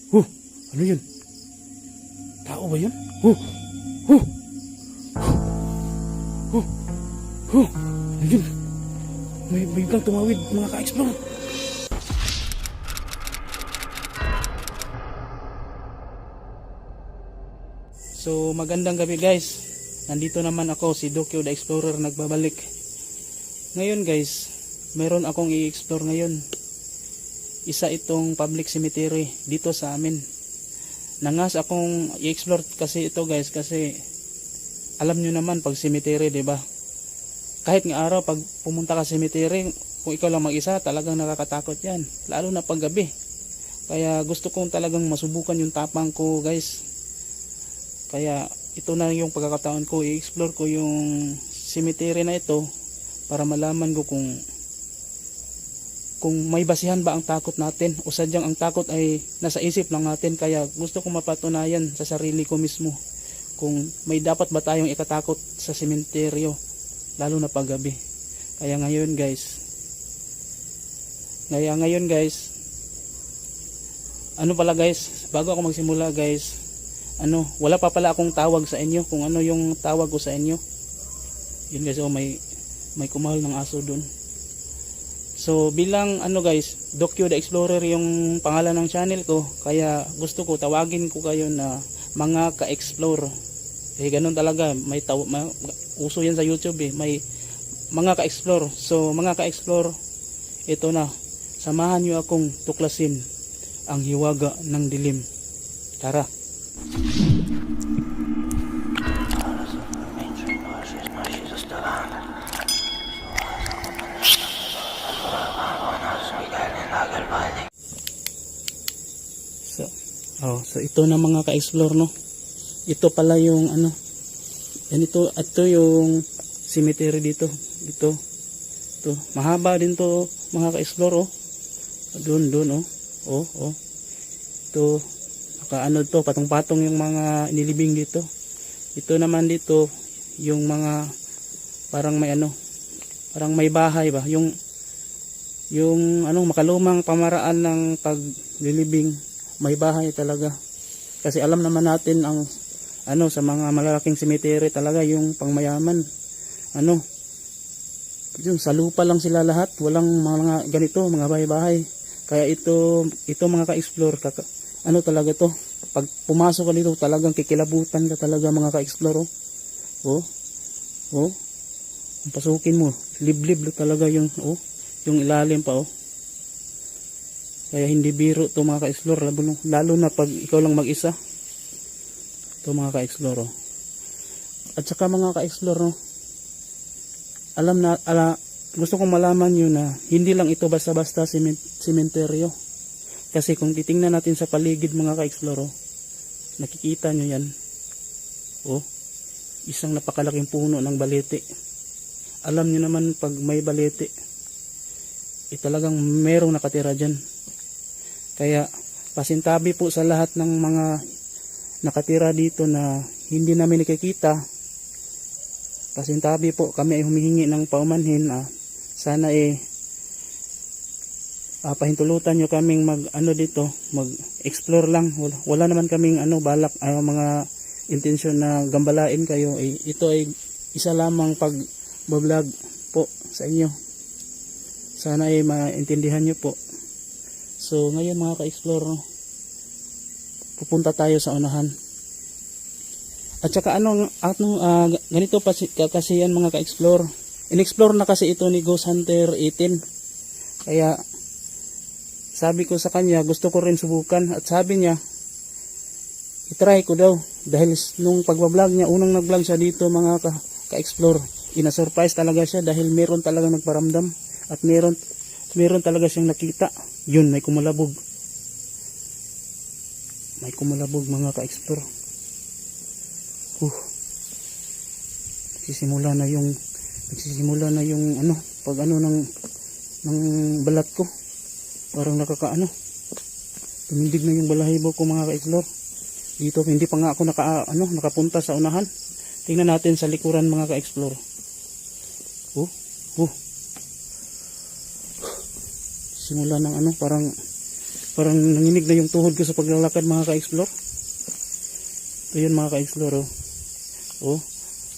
Ano yun? Tao ba yun? Huh! Huh! Huh! Huh! Ano yun? May biglang tumawid mga ka-explore. So magandang gabi guys. Nandito naman ako, si Dokyo the Explorer, nagbabalik. Ngayon guys, meron akong i-explore ngayon. Isa itong public cemetery dito sa amin. Nangas akong i-explore kasi ito guys, kasi alam nyo naman pag cemetery, diba? Kahit nga araw pag pumunta ka cemetery, kung ikaw lang mag-isa, talagang nakakatakot yan, lalo na pag gabi. Kaya gusto kong talagang masubukan yung tapang ko guys. Kaya ito na yung pagkakataon ko, i-explore ko yung cemetery na ito para malaman ko kung may basihan ba ang takot natin o sadyang ang takot ay nasa isip lang natin. Kaya gusto ko mapatunayan sa sarili ko mismo kung may dapat ba tayong ikatakot sa sementeryo, lalo na pag gabi. Kaya ngayon guys, ano pala guys, bago ako magsimula guys, wala pa pala akong tawag sa inyo, kung ano yung tawag ko sa inyo. Yun guys, may kumahal ng aso dun. So bilang guys, Dokyo the Explorer yung pangalan ng channel ko, kaya gusto ko tawagin ko kayo na mga ka-explore. Ganun talaga, uso yan sa YouTube may mga ka-explore. So mga ka-explore, ito na, samahan nyo akong tuklasin ang hiwaga ng dilim. Tara. So ito na mga ka-explore, no. Ito pala yung ito yung cemetery dito. Ito. Mahaba din to mga ka-explore, oh. Doon, oh. Ito to, patong-patong yung mga nilibing dito. Ito naman dito yung mga parang may bahay ba, yung makalumang pamaraan ng paglilibing, may bahay talaga. Kasi alam naman natin ang sa mga malalaking cemetery talaga yung pangmayaman, yung sa lupa lang sila lahat, walang mga ganito, mga bahay-bahay. Kaya ito mga ka-explore, talaga to, pag pumasok ka dito talagang kikilabutan ka talaga mga ka-explore. Kung pasukin mo, liblib talaga yung ilalim pa, Kaya hindi biro to mga ka-explore, lalo na pag ikaw lang mag-isa. Ito mga ka-explore, At saka mga ka-explore, gusto kong malaman nyo na hindi lang ito basta-basta sementeryo. Kasi kung titingnan natin sa paligid mga ka-explore, nakikita nyo yan. Isang napakalaking puno ng balete. Alam nyo naman pag may balete, talagang merong nakatira dyan. Kaya pasintabi po sa lahat ng mga nakatira dito na hindi namin nakikita. Pasintabi po, kami ay humihingi ng paumanhin. Sana pahintulutan nyo kaming mag-explore lang. Wala naman kaming balak, mga intensyon na gambalain kayo. Ito ay isa lamang pag-vlog po sa inyo. Sana ay maintindihan nyo po. So ngayon mga ka-explore, pupunta tayo sa unahan. At saka ganito pa kasi yan mga ka-explore. In-explore na kasi ito ni Ghost Hunter 18. Kaya sabi ko sa kanya, gusto ko rin subukan. At sabi niya, itry ko daw. Dahil nung pagbablog niya, unang nag-vlog siya dito mga ka-explore, ina-surprise talaga siya dahil meron talaga nagparamdam. At meron talaga siyang nakita. Yun, may kumalabog. May kumalabog mga ka-explore. Nagsisimula na yung pag ng balat ko. Parang tumindig na yung balahibo ko mga ka-explore. Dito hindi pa nga ako nakapunta sa unahan. Tingnan natin sa likuran mga ka-explore. Simula ng parang Parang nanginig na yung tuhod ko sa paglalakad mga ka-explore. Ito yun mga ka-explore. Oh.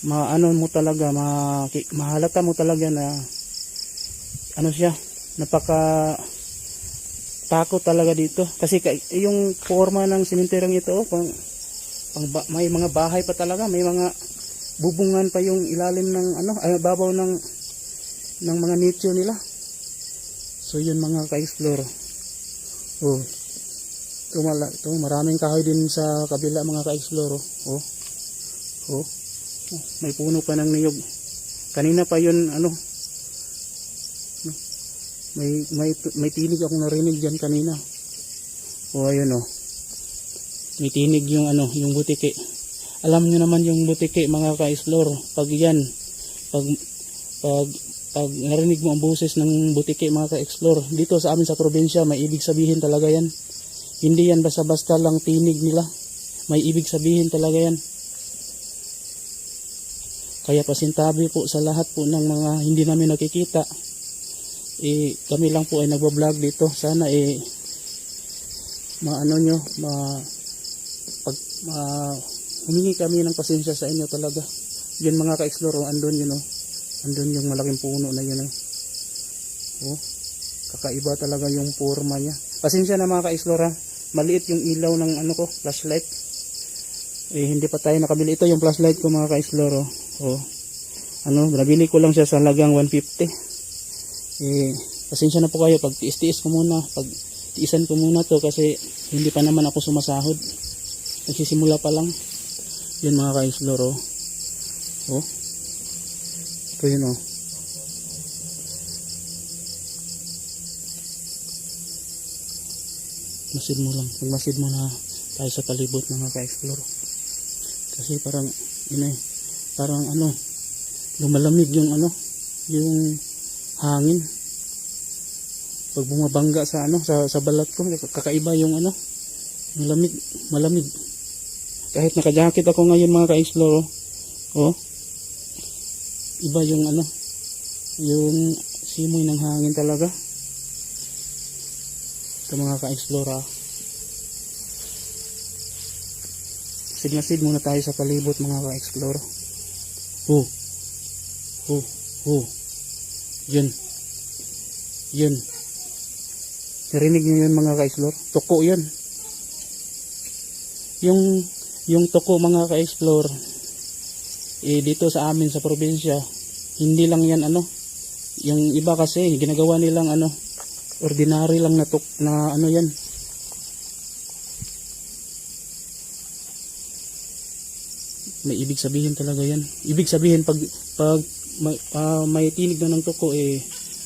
Maano mo talaga, mahalata mo talaga na ano siya, napaka takot talaga dito. Kasi yung forma ng simenteryong ito, may mga bahay pa talaga, may mga bubungan pa yung ilalim ng babaw ng mga nicho nila. So yun mga ka-explore. Oh. Ito maraming kahoy din sa kabila mga ka-explore. Oh. Oh. May puno pa ng niyog. Kanina pa yun may tinig akong narinig diyan kanina. O ayun may tinig yung yung butike. Alam niyo naman yung butike mga ka-explore, pag narinig mo ang boses ng butike mga ka-explore, dito sa amin sa probinsya may ibig sabihin talaga yan. Hindi yan basta-basta lang tinig nila. May ibig sabihin talaga yan. Kaya pasintabi po sa lahat po ng mga hindi namin nakikita. Kami lang po ay nagbablog dito. Sana humingi kami ng pasensya sa inyo talaga. Yun mga ka-explore, andun yun andun yung malaking puno na yun kakaiba talaga yung forma niya. Pasensya na mga ka-explore, maliit yung ilaw ng flashlight. Hindi pa tayo nakabili. Ito yung flashlight ko mga ka-explore. Nabili ko lang siya sa halagang 150. Pasensya na po kayo pag tiis-tiis ko muna, pag tiisan ko muna to kasi hindi pa naman ako sumasahod. Nagsisimula pa lang. Yun mga ka-explore. Ito yun Masid mo lang. Magmasid mo na tayo sa palibot mga ka-explore. Kasi parang lumalamig yung yung hangin pag bumabangga sa sa balat ko. Kakaiba yung malamig kahit naka-jacket ako ngayon mga ka-explore. Iba yung yung simoy ng hangin talaga. Ito mga ka-explore. Signasid muna tayo sa palibot mga ka-explore. Yun. Narinig niyo yun mga ka-explore? Tuko yun. Yung tuko mga ka-explore, dito sa amin sa probinsya, hindi lang yan yung iba kasi ginagawa nilang ordinary lang na yan. May ibig sabihin talaga yan. Ibig sabihin pag may tinig na ng tuko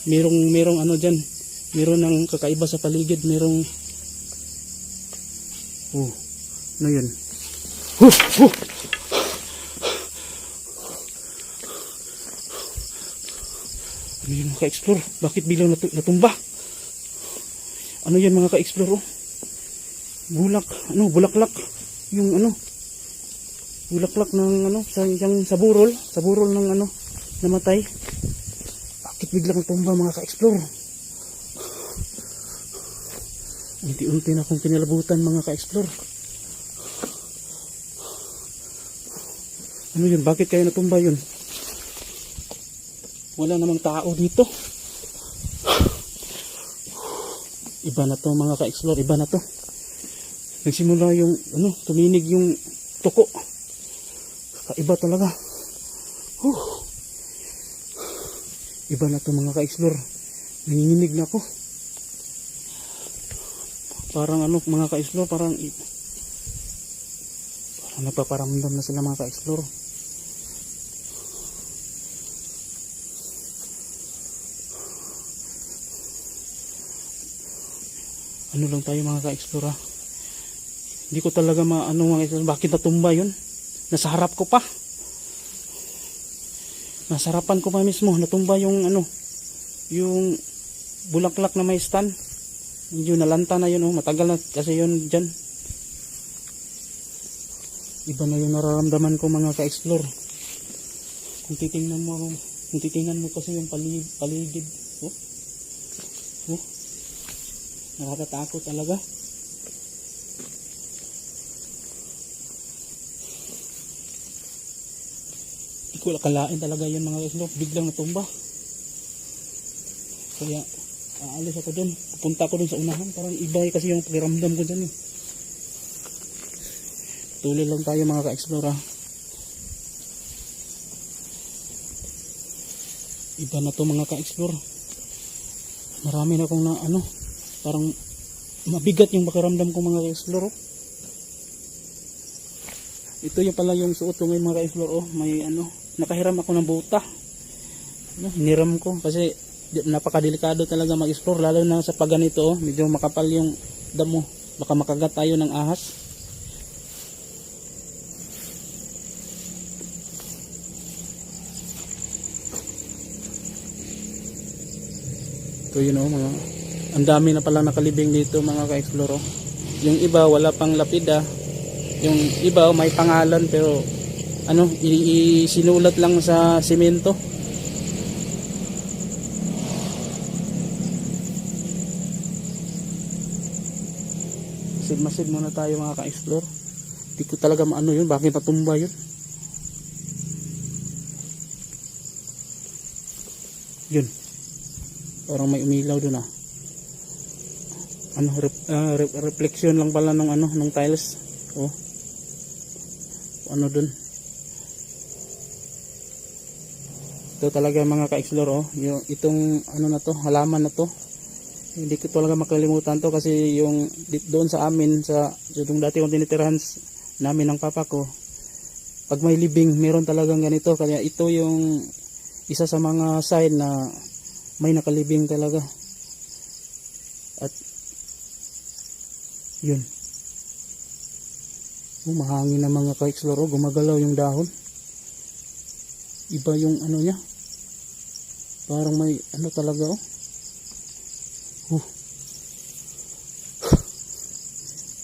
merong dyan, meron ng kakaiba sa paligid, merong yun. Ano yun mga ka-explore? Bakit bilang natumba? Ano yan mga ka-explore? Bulaklak yung bulaklak ng sa burol ng namatay. Bakit biglang tumba mga ka-explore? Unti-unti na akong kinalabutan mga ka-explore. Ano yun? Bakit kaya natumba yun? Wala namang tao dito. Iba na to mga ka-explore, iba na to. Nagsimula yung tuminig yung tuko. Kaiba talaga. Iba na to mga ka-explore. Nanginginig na ako. Parang mga ka-explore, parang nagpaparamdam na sila mga ka-explore. Ano lang tayo mga ka-explore. Hindi ko talaga mga ka-explore, bakit natumba yun? Nasa harap ko pa. Nasa harapan ko pa mismo. Natumba yung yung bulaklak na may stand. Yung nalanta na yun. Matagal na kasi yun dyan. Iba na yung nararamdaman ko mga ka-explore. Kung titingnan mo kasi yung paligid. Nakakatakot talaga. Hindi ko akalain talaga yun mga ka-explore. Biglang natumba. Kaya aalis ako dun. Pupunta ako dun sa unahan. Parang iba kasi yung pakiramdam ko dyan. Tuloy lang tayo mga ka-explore. Iba na to mga ka-explore. Marami na akong na parang mabigat yung pakiramdam ko mga ka-explore. Ito yung pala yung suot ko ngayon mga ka-explore. May nakahiram ako ng buta. Hiniram ko kasi napakadelikado talaga mag-explore, lalo na sa pagganito. Medyo makapal yung damo, baka makagat tayo ng ahas. Ito yun mga ang dami na pala nakalibing dito mga ka-explore. Yung iba wala pang lapida, yung iba may pangalan pero isinulat lang sa simento. Masid muna tayo mga ka-explore. Hindi ko talaga maano yun, bakit natumba yun. Yun, parang may umilaw dun reflection lang pala nung tiles. Dun. Ito talaga mga ka-explore. Itong na to, halaman na to, hindi ko talaga makalimutan to kasi yung doon sa amin sa yung dati kong tinitirahan namin ng papa ko, pag may libing meron talagang ganito, kaya ito yung isa sa mga sign na may nakalibing talaga. At yun, mahangin na mga ka-explore. Gumagalaw yung dahon, iba yung niya, parang may talaga.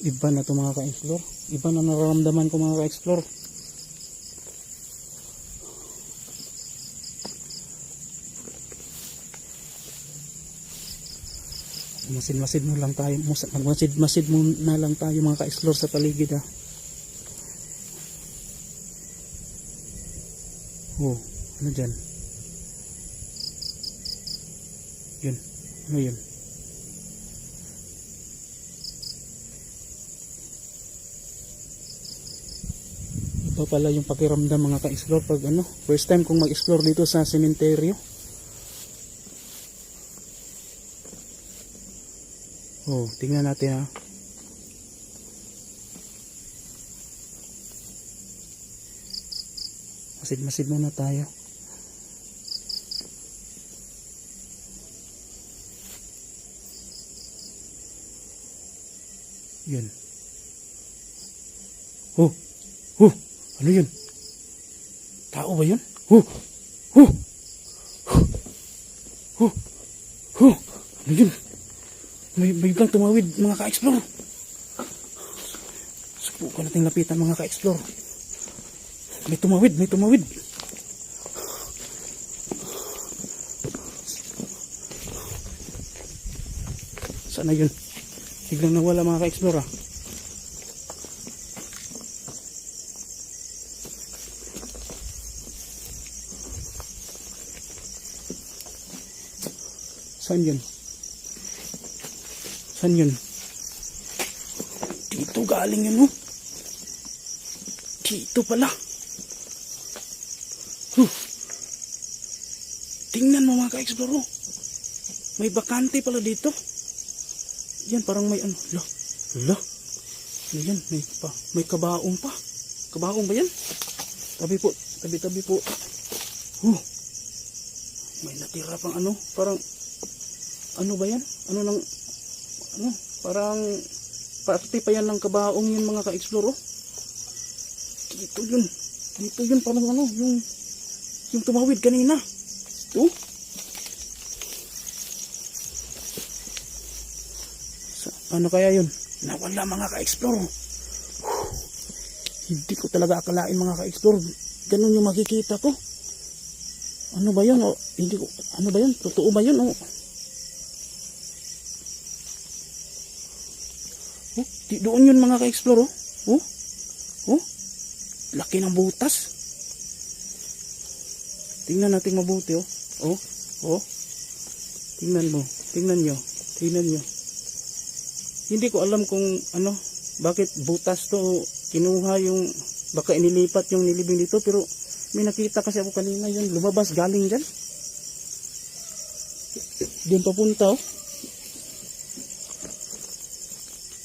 Iba na to mga ka-explore. Iba na nararamdaman ko mga ka-explore. Masid-masid mo lang tayo. Masid-masid mo na lang tayo mga ka-explore sa paligid ano dyan? Yun. Ano yun? Ito pala yung pakiramdam mga ka-explore pag first time kong mag-explore dito sa sementeryo. Tingnan natin Masid-masid muna tayo. Yun. Ano yun? Tao ba yun? Ano yun? May biglang tumawid mga ka-explore. Subukan natin lapitan mga ka-explore. May tumawid. Sana yun? Biglang nawala mga ka-explore Saan yun? Dito galing yun Dito pala. Tingnan mo mga ka-explore. May bakante pala dito. Yan parang may Ano yan? May kabaong pa. Kabaong ba yan? Tabi po. May natira pang parang ba yan? Parang parte pa yan ng kabaong yun mga ka-explore. Dito yun parang yung tumawid kanina. Ano kaya yun? Nawala mga ka-explore. Hindi ko talaga akalain mga ka-explore. Ganun yung makikita ko. Ano ba yun? Hindi ko, ano ba yun? Totoo ba yun? Doon yun mga ka-explore, oh. Oh. Oh. Laki ng butas. Tingnan natin mabuti, oh. Oh. Oh. Tingnan mo. Tingnan nyo. Tingnan nyo. Hindi ko alam kung ano, bakit butas to kinuha yung, baka inilipat yung nilibing dito, pero may nakita kasi ako kanina yun, lumabas galing dyan. Diyan papunta, oh.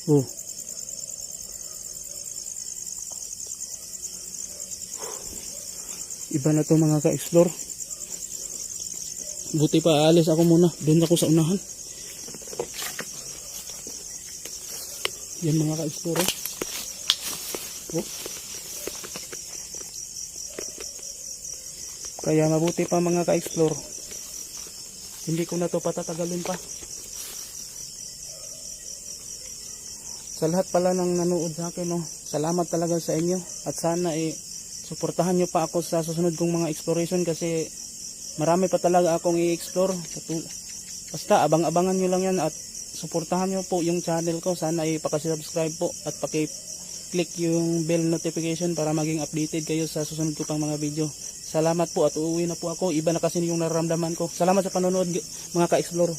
Oh. Iba na to mga ka-explore. Buti pa aalis ako muna. Doon ako sa unahan. Yan mga ka-explore. Oh. Kaya mabuti pa mga ka-explore. Hindi ko na to patatagalin pa. Sa lahat pala ng nanood sa akin, no, salamat talaga sa inyo. At sana suportahan nyo pa ako sa susunod kong mga exploration kasi marami pa talaga akong i-explore. Basta abang-abangan nyo lang yan at suportahan nyo po yung channel ko. Sana ipakasubscribe po at paki-click yung bell notification para maging updated kayo sa susunod ko pang mga video. Salamat po at uuwi na po ako. Iba na kasi yung nararamdaman ko. Salamat sa panonood mga ka-explore.